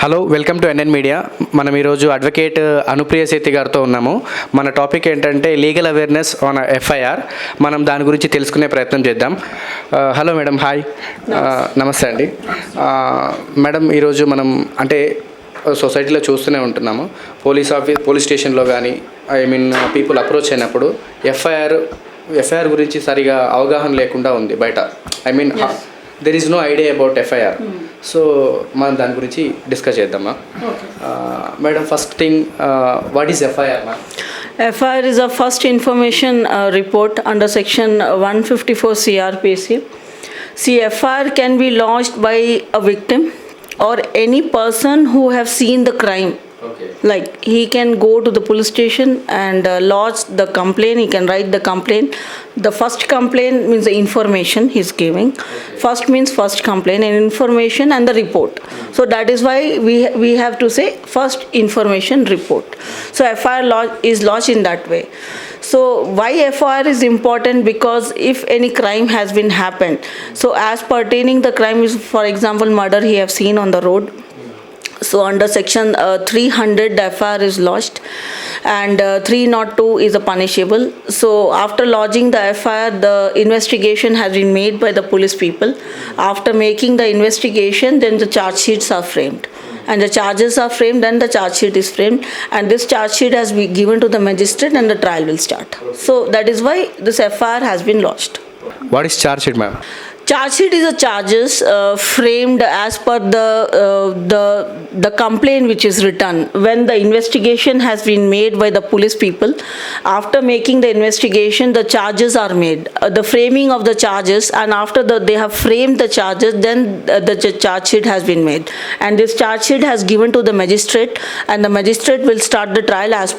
Hello, welcome to NN media. మనం ఈరోజు advocate Anupriya సేతి గారితో ఉన్నాము. మన టాపిక్ ఏంటంటే లీగల్ అవేర్నెస్ ఆన్ ఎఫ్ఐఆర్. మనం దాని గురించి తెలుసుకునే ప్రయత్నం చేద్దాం. Hello madam, hi. నమస్తే అండి. మేడం, ఈరోజు మనం అంటే సొసైటీలో చూస్తూనే ఉంటున్నాము, పోలీస్ స్టేషన్లో కానీ పీపుల్ అప్రోచ్ అయినప్పుడు ఎఫ్ఐఆర్ గురించి సరిగా అవగాహన లేకుండా ఉంది బయట. There is no idea about FIR. So మనం దాని గురించి డిస్కస్ చేద్దామా? Madam, first thing, what is FIR? FIR is a first information report under section 154 CRPC. See, FIR can be lodged by a victim or any person who have seen the crime. Okay. Like he can go to the police station and lodge the complaint. He can write the complaint. The first complaint means the information he's giving. Okay. First means first complaint and information and the report. So that is why we have to say first information report. So FIR is lodged in that way. So why FIR is important? Because if any crime has been happened, so as pertaining the crime is, for example, murder he have seen on the road. So under section 300 the FIR is lodged, and 302 is a punishable. So after lodging the FIR, the investigation has been made by the police people. After making the investigation, then the charge sheets are framed, and the charges are framed, then the charge sheet is framed, and this charge sheet has been given to the magistrate and the trial will start. So that is why this FIR has been lodged. What is charge sheet, ma'am? Charge sheet is a charges framed as per the complaint which is written when the investigation has been made by the police people. After making the investigation, the charges are made, the framing of the charges, and after they have framed the charges, then the charge sheet has been made, and this charge sheet has given to the magistrate, and the magistrate will start the trial as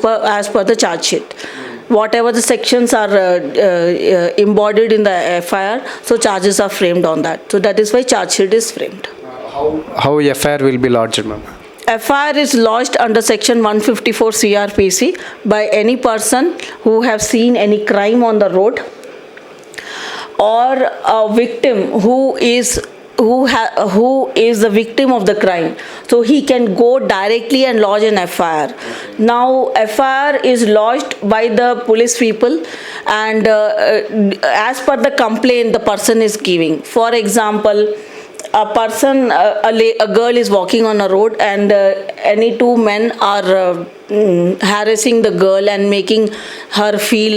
per the charge sheet. Whatever the sections are embodied in the FIR, so charges are framed on that. So that is why charge sheet is framed. How FIR will be lodged, ma'am? FIR is lodged under section 154 CRPC by any person who have seen any crime on the road, or a victim who is the victim of the crime. So he can go directly and lodge an FIR. Now FIR is lodged by the police people, and as per the complaint the person is giving. For example, a girl is walking on a road, and any two men are harassing the girl and making her feel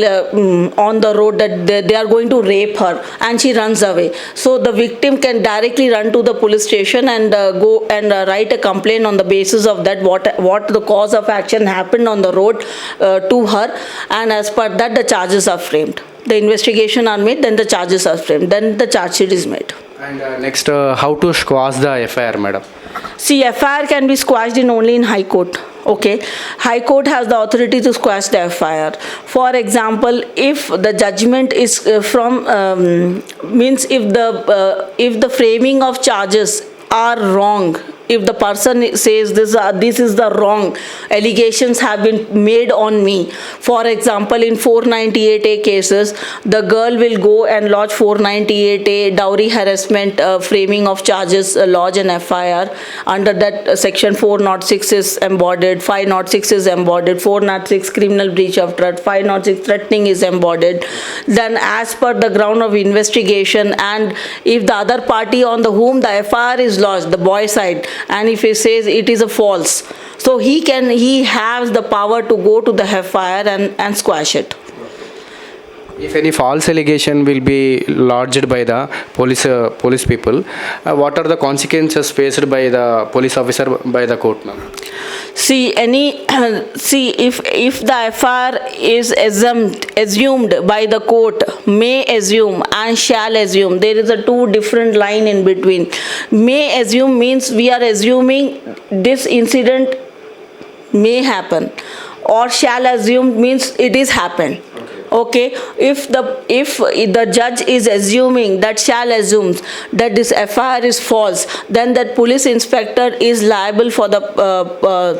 on the road that they are going to rape her, and she runs away. So the victim can directly run to the police station and go and write a complaint on the basis of that, what the cause of action happened on the road to her, and as per that the charges are framed. The investigation are made, then the charges are framed, then the charge sheet is made. And next, how to squash the FIR, madam? See, FIR can be squashed only in High Court. Okay, High Court has the authority to squash the FIR. For example, if the judgment is if the framing of charges are wrong, if the person says this is the wrong allegations have been made on me. For example, in 498A cases, the girl will go and lodge 498A dowry harassment framing of charges, lodge an FIR. Under that section 406 is embodied, 506 is embodied, 406 criminal breach of trust, 506 threatening is embodied. Then as per the ground of investigation, and if the other party on the whom the FIR is lodged, the boy side, and if he says it is a false, so he has the power to go to the FIR and squash it. If any false allegation will be lodged by the police people, what are the consequences faced by the police officer by the court, ma'am? See, if the FIR is assumed by the court, may assume and shall assume, there is a two different line in between. May assume means we are assuming this incident may happen, or shall assume means it is happened. Okay, if the judge is assuming, that shall assumes that this FIR is false, then that police inspector is liable for the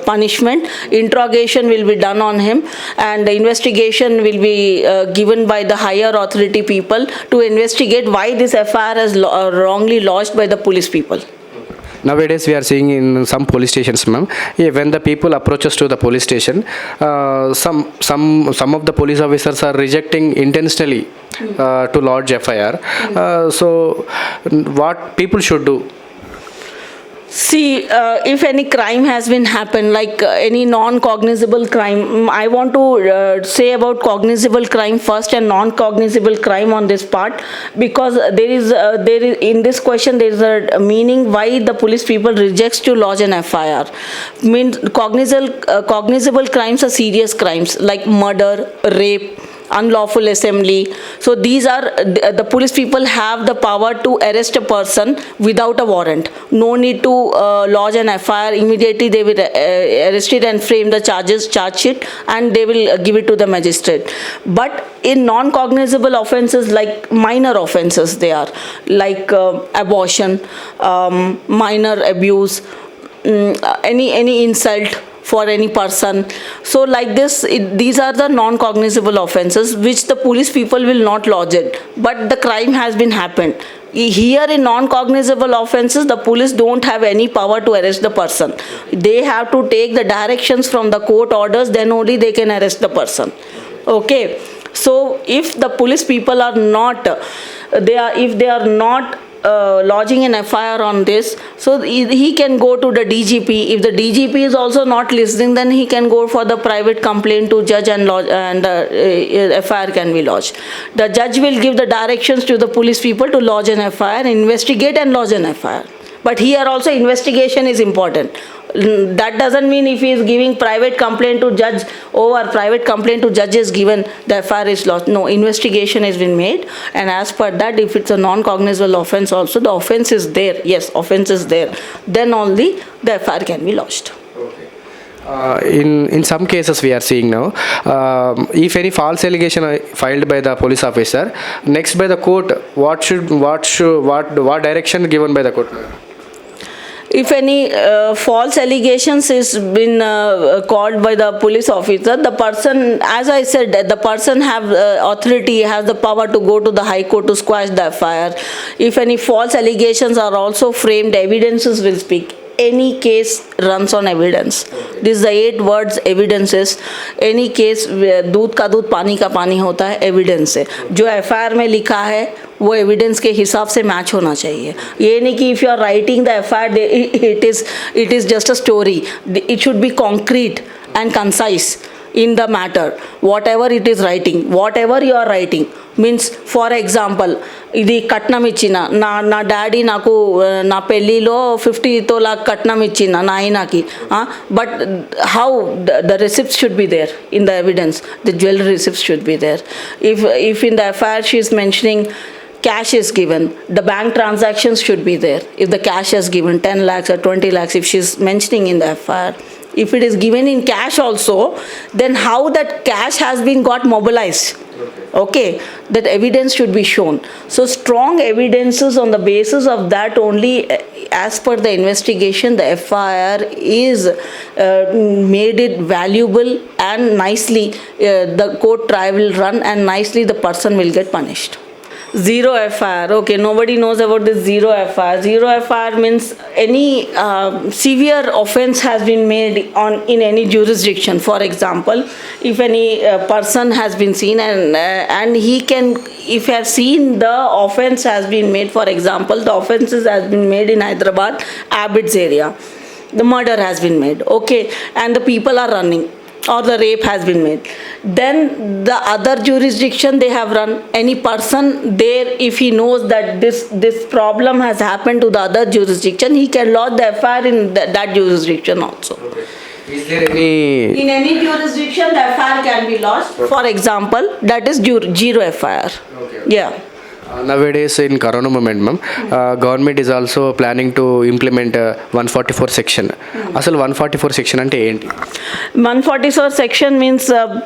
punishment. Interrogation will be done on him, and the investigation will be given by the higher authority people to investigate why this FIR is wrongly lodged by the police people. Nowadays, we are seeing in some police stations, ma'am, when the people approaches to the police station, some of the police officers are rejecting intentionally to lodge FIR. So, what people should do? See, if any crime has been happened, like any non-cognizable crime, I want to say about cognizable crime first and non-cognizable crime on this part, because there is in this question there is a meaning why the police people rejects to lodge an FIR. Means cognizable crimes are serious crimes like murder, rape, unlawful assembly. So these are the police people have the power to arrest a person without a warrant. No need to lodge an FIR. Immediately they will arrest it and frame the charge sheet, and they will give it to the magistrate. But in non-cognizable offences, like minor offences, they are like abortion, minor abuse, any insult for any person. So like this, these are the non-cognizable offences which the police people will not lodge it, but the crime has been happened. Here in non-cognizable offences, the police don't have any power to arrest the person. They have to take the directions from the court orders, then only they can arrest the person. Okay, so if the police people are not, if they are not lodging an FIR on this, so he can go to the DGP. If the DGP is also not listening, then he can go for the private complaint to judge and lodge, and FIR can be lodged. The judge will give the directions to the police people to lodge an FIR, investigate and lodge an FIR. But here also investigation is important. That doesn't mean if he is giving private complaint to judge, private complaint to judge is given, the FIR is lodged. No, investigation has been made, and as per that, if it's a non-cognizable offense also, the offense is there. Yes, offense is there. Then only the FIR can be lodged. In some cases we are seeing now, if any false allegation filed by the police officer, next by the court, what direction given by the court? If any false allegations is been called by the police officer, the person, as I said, the person have authority, has the power to go to the High Court to squash the FIR. If any false allegations are also framed, evidences will speak. Any case runs on evidence. This is the 8 words evidences. Any case, दूध का दूध पानी का पानी होता है, evidence है. जो FIR में लिखा है वो evidence के हिसाब से match होना चाहिए. ये नहीं कि if you are writing the FIR, it is just a story. It should be concrete and concise in the matter. Whatever it is writing, whatever you are writing, means for example, ఇది కట్నం ఇచ్చిన నా daddy నాకు నా పెళ్ళిలో 50 తోలా కట్నం ఇచ్చిన నా ఆయనకి, but how the receipts should be there in the evidence, the jewellery receipts should be there. If in the FIR she is mentioning cash is given, the bank transactions should be there. If the cash is given 10 lakhs or 20 lakhs, if she is mentioning in the FIR, if it is given in cash also, then how that cash has been got mobilized. Okay, that evidence should be shown. So strong evidences, on the basis of that only, as per the investigation, the FIR is made it valuable, and nicely the court trial will run, and nicely the person will get punished. Zero FIR. Okay, nobody knows about this zero FIR. Zero FIR means any severe offense has been made in any jurisdiction. For example, if any person has been seen and he can, if you have seen the offense has been made, for example, the offenses has been made in Hyderabad, Abbott's area. The murder has been made. Okay, and the people are running, or the rape has been made. Then the other jurisdiction they have run, any person there, if he knows that this problem has happened to the other jurisdiction, he can lodge the FIR in that jurisdiction also. Is there any... In any jurisdiction, the FIR can be lodged. For example, that is zero FIR. Okay. Yeah. Nowadays in Corona moment, ma'am, government is also planning to implement 144 section. అసలు 144 section అంటే ఏంటి? 144 section means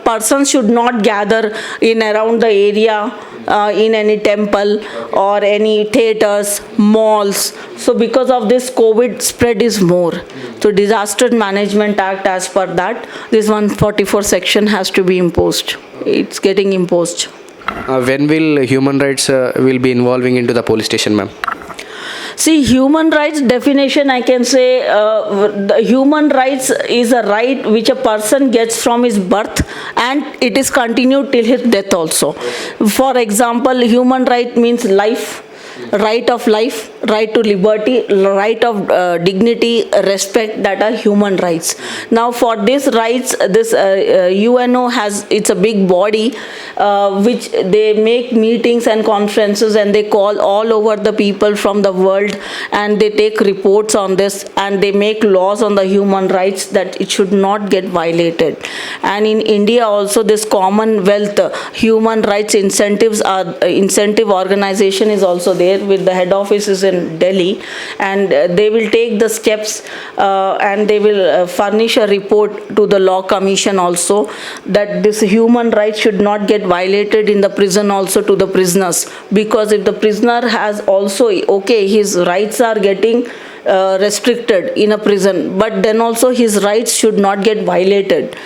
persons should not gather in around the area, in any temple or any theaters, malls. So because of this, COVID spread is more. So Disaster Management Act, as per that, this 144 section has to be imposed. It's getting imposed. When will human rights will be involving into the police station, ma'am? See, human rights definition, I can say, the human rights is a right which a person gets from his birth and it is continued till his death also. For example, human right means life, right of life, right to liberty, right of dignity, respect, that are human rights. Now for these rights, this UNO has, it's a big body which they make meetings and conferences and they call all over the people from the world and they take reports on this and they make laws on the human rights that it should not get violated. And in India also this Commonwealth human rights incentives are incentive organization is also there with the head office is in Delhi, and they will take the steps and they will furnish a report to the Law Commission also that this human rights should not get violated in the prison also to the prisoners, because if the prisoner has also, okay, his rights are getting restricted in a prison, but then also his rights should not get violated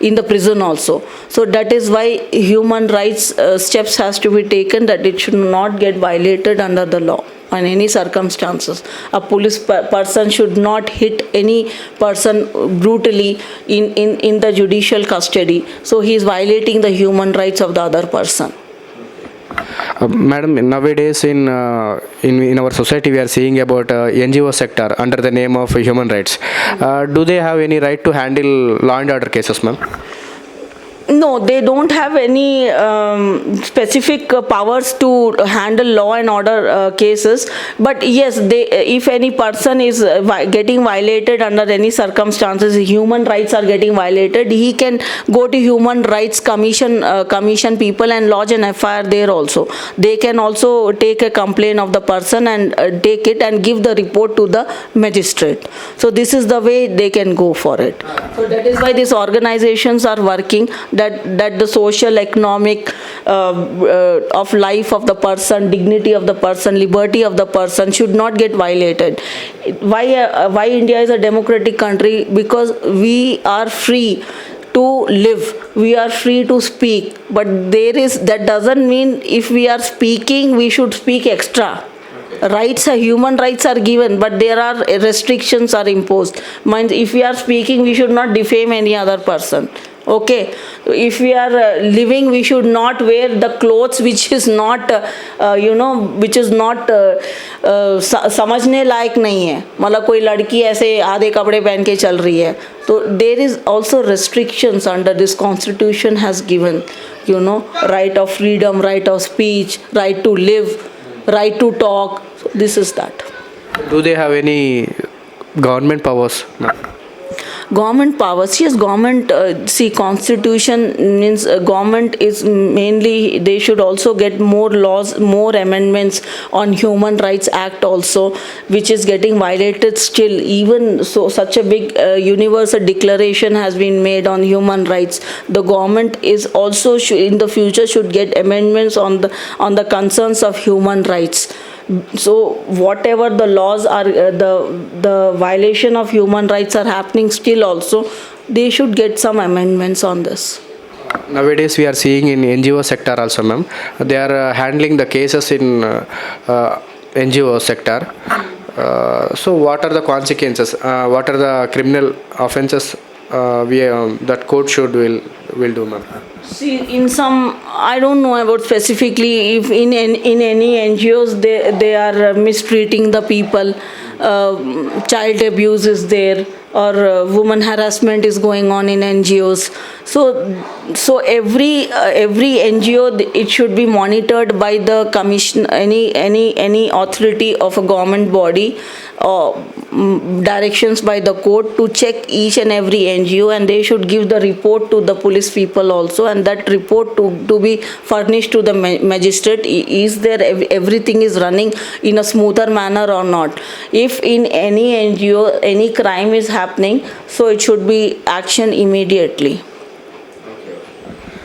in the prison also. So that is why human rights steps has to be taken, that it should not get violated under the law in any circumstances. A police person should not hit any person brutally in the judicial custody. So he is violating the human rights of the other person. Madam, nowadays in our society we are seeing about NGO sector under the name of human rights. Do they have any right to handle law and order cases, ma'am? No, they don't have any specific powers to handle law and order cases. But yes, if any person is getting violated under any circumstances, human rights are getting violated, he can go to Human Rights Commission people and lodge an FIR there also. They can also take a complaint of the person and take it and give the report to the magistrate. So this is the way they can go for it. So that is why these organizations are working, that the social, economic of life of the person, dignity of the person, liberty of the person should not get violated. Why India is a democratic country? Because we are free to live, we are free to speak, but that doesn't mean if we are speaking, we should speak extra. Rights, human rights are given, but there are restrictions are imposed. Means if we are speaking, we should not defame any other person. Okay, if we are living, we should not wear the clothes which is not, which is not समझने लायक नहीं है. मतलब कोई लड़की ऐसे आधे कपड़े पहन के चल रही है. So there is also restrictions under this constitution has given, right of freedom, right of speech, right to live, right to talk. So this is that. Do they have any government powers? No. Government powers, yes, government, see, constitution means government is mainly, they should also get more laws, more amendments on Human Rights Act also, which is getting violated still. Even so, such a big universal declaration has been made on human rights. The government is also, in the future, should get amendments on the concerns of human rights. So whatever the laws are, the violation of human rights are happening still also, they should get some amendments on this. Nowadays we are seeing in NGO sector also, ma'am, they are handling the cases in NGO sector. So what are the consequences? What are the criminal offences that court will do, ma'am? See, in some, I don't know about specifically if in any NGOs they are mistreating the people, child abuse is there, or woman harassment is going on in NGOs. So every NGO, it should be monitored by the commission, any authority of a government body, or directions by the court to check each and every NGO, and they should give the report to the police people also, and that report to be furnished to the magistrate. Is there everything is running in a smoother manner or not? If in any NGO any crime is happening, so it should be action immediately.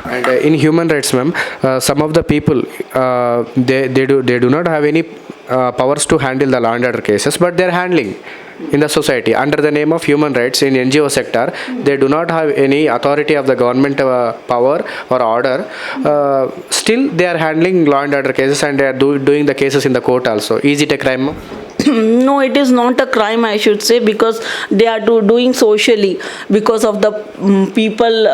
And in human rights, ma'am, some of the people they do not have any powers to handle the law and order cases, but they are handling in the society under the name of human rights in NGO sector. They do not have any authority of the government power or order. Still, they are handling law and order cases, and they are doing the cases in the court also. Is it a crime, ma'am? No, it is not a crime, I should say, because they are doing socially, because of the people,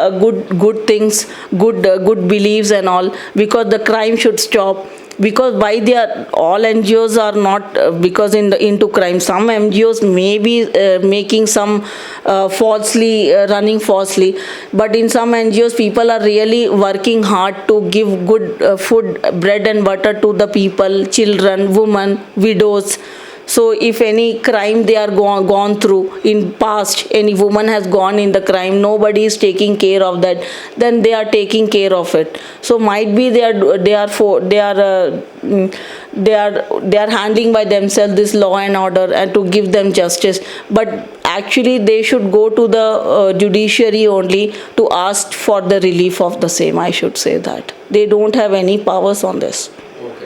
good things, good beliefs and all, because the crime should stop. Because why they are, all NGOs are not because into crime. Some NGOs may be making some falsely, running falsely, but in some NGOs people are really working hard to give good food, bread and butter to the people, children, women, widows. So if any crime they are gone through in past, any woman has gone in the crime, nobody is taking care of that, then they are taking care of it. So might be they are handling by themselves this law and order and to give them justice, but actually they should go to the judiciary only to ask for the relief of the same. I should say that they don't have any powers on this.